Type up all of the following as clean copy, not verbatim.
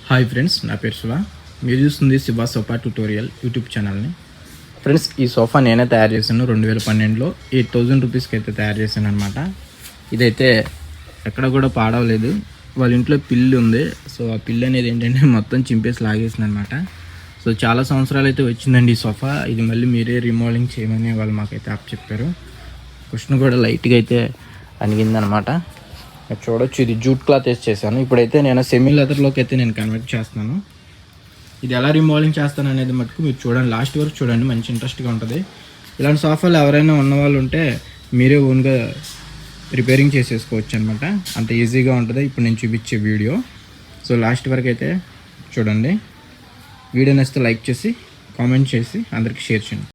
Hi friends, నా పేరు శివ. మీరు చూస్తుంది శివ సోఫా ట్యూటోరియల్ యూట్యూబ్ ఛానల్ని. ఫ్రెండ్స్, ఈ సోఫా నేనే తయారు చేశాను. 2012లో 8000 రూపీస్కి అయితే తయారు చేశాను అనమాట. ఇదైతే ఎక్కడ కూడా పాడవలేదు. వాళ్ళ ఇంట్లో పిల్లి ఉంది. సో ఆ పిల్లి అనేది ఏంటంటే మొత్తం చింపేసి లాగేసింది అనమాట. సో చాలా సంవత్సరాలు అయితే వచ్చిందండి ఈ సోఫా. ఇది మళ్ళీ మీరే రీమోడలింగ్ చేయమని వాళ్ళు మాకైతే ఆప్ చెప్పారు. క్వశ్చన్ కూడా లైట్గా అయితే అనిగిందనమాట. చూడొచ్చు, ఇది జూట్ క్లాత్ వేసి చేశాను. ఇప్పుడైతే నేను సెమీ లెదర్లోకి అయితే నేను కన్వర్ట్ చేస్తున్నాను. ఇది ఎలా రిమోడలింగ్ చేస్తాను అనేది మటుకు మీరు చూడండి, లాస్ట్ వరకు చూడండి, మంచి ఇంట్రెస్ట్గా ఉంటుంది. ఇలాంటి సోఫాలు ఎవరైనా ఉన్నవాళ్ళు ఉంటే మీరే ఓన్గా రిపేరింగ్ చేసేసుకోవచ్చు అనమాట. అంత ఈజీగా ఉంటుంది ఇప్పుడు నేను చూపించే వీడియో. సో లాస్ట్ వరకు అయితే చూడండి. వీడియో నచ్చితే లైక్ చేసి కామెంట్ చేసి అందరికీ షేర్ చేయండి.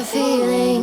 feeling.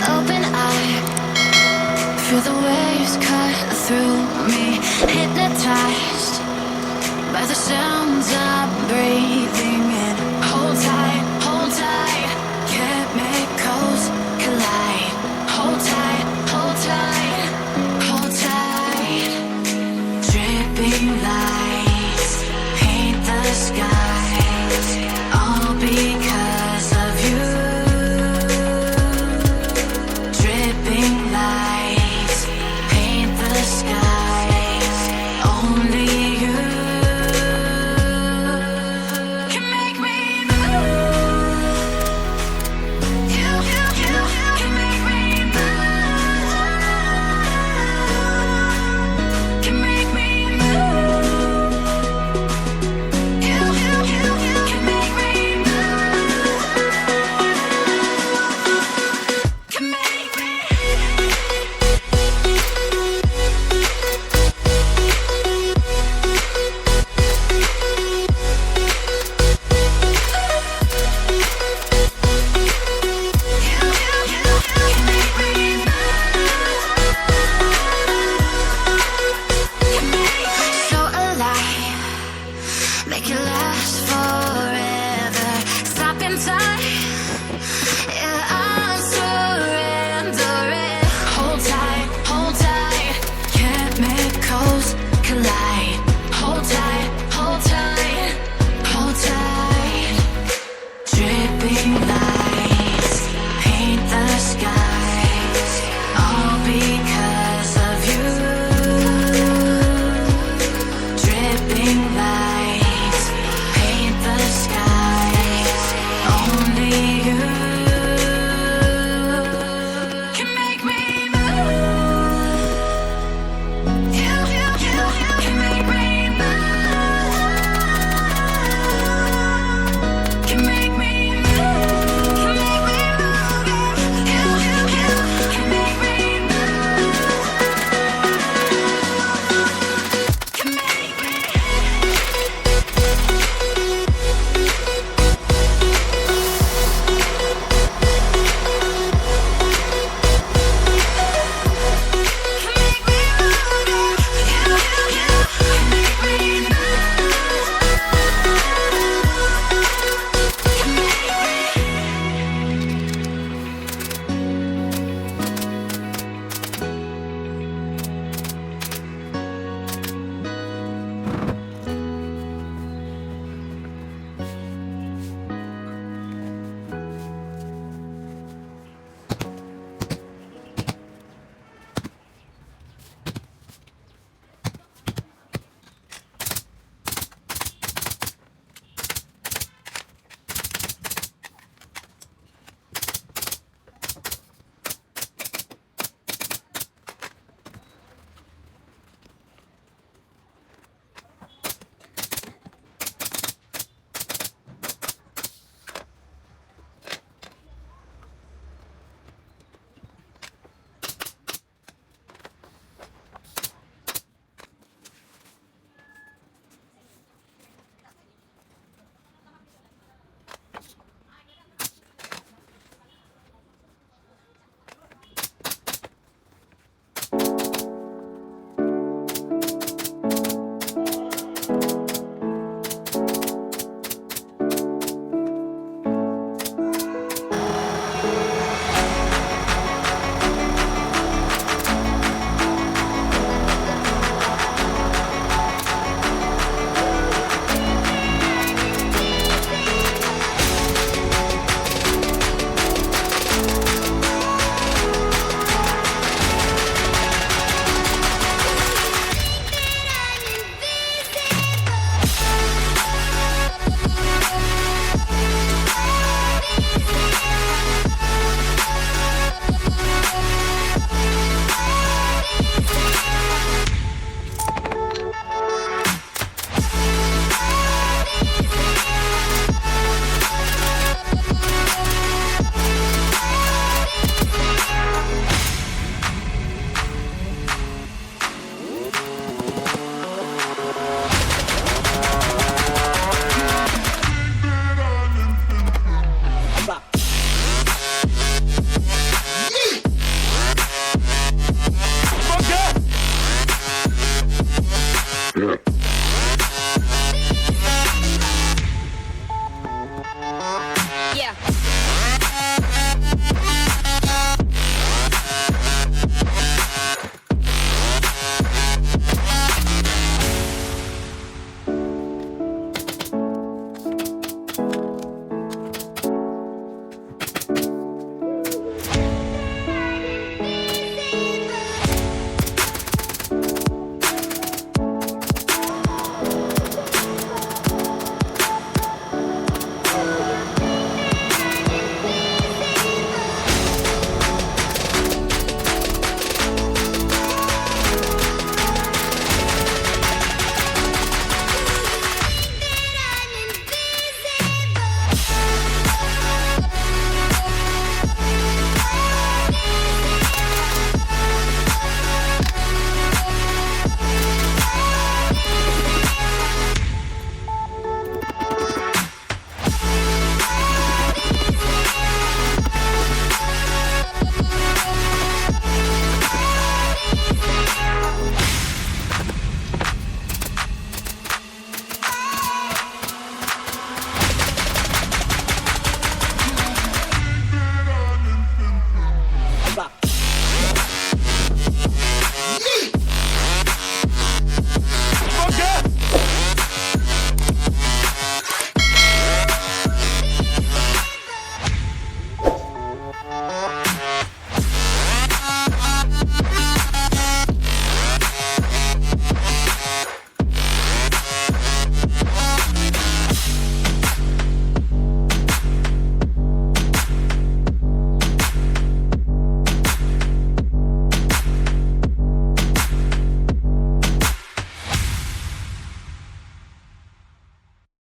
Open eye, feel the waves cut through me, hypnotized by the sounds I'm breathing in. Hold tight, chemicals collide. Hold tight, hold tight, hold tight. Dripping lights paint the skies, all because of you. Dripping lights paint the skies, only you can make me move. You can make me move. Can make me move. You can make me move. Can make me. So alive, make it last for